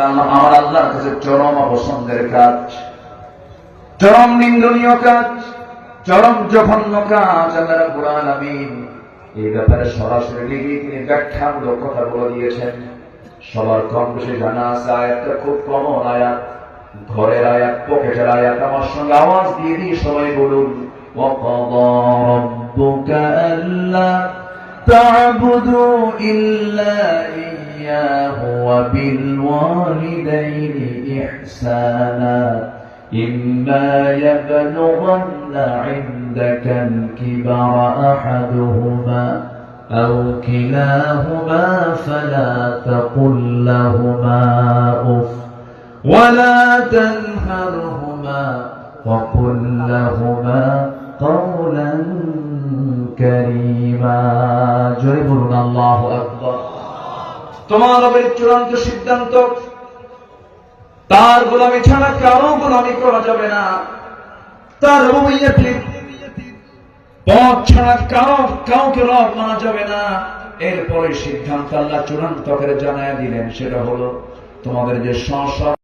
আমার আল্লাহর কাছে চরম অপছন্দের কাজ, চরম নিন্দনীয় কাজ, চরম জঘন্য কাজ। আল্লাহ রাব্বুল আলামিন এই ব্যাপারে সরাসরি লিখে তিনি ব্যাখ্যামূলক কথা বলে দিয়েছেন। সবার কম বেশি জানা আছে, আয়াতটা খুব কমন আয়াত, ঘরের আয়াত, পকেটের আয়াত। আমার সঙ্গে আওয়াজ দিয়ে দিয়ে সবাই বলুন, ওয়াকাদা রাব্বুকা আল্লা তা'বুদু ইল্লা ইয়্যাহু ওয়া বিল ওয়ালিদাইনি ইহসানা ইম্মা ইয়াবলুগান্না ইনদাকাল কিবারা আহাদুহুমা أو كلاهما فلا تقل لهما أف ولا تنهرهما وقل لهما قولا كريما جربنا الله أكبر। তোমার রবের চূড়ান্ত সিদ্ধান্ত, তার গোলামি ছাড়া কারো গোলামি করা যাবে না, তার রুবুবিয়্যতের পথ ছাড়া কাউকে রব মানা যাবে না। এরপরে সিদ্ধান্ত আল্লাহ চূড়ান্ত করে জানায় দিলেন, সেটা হলো তোমাদের যে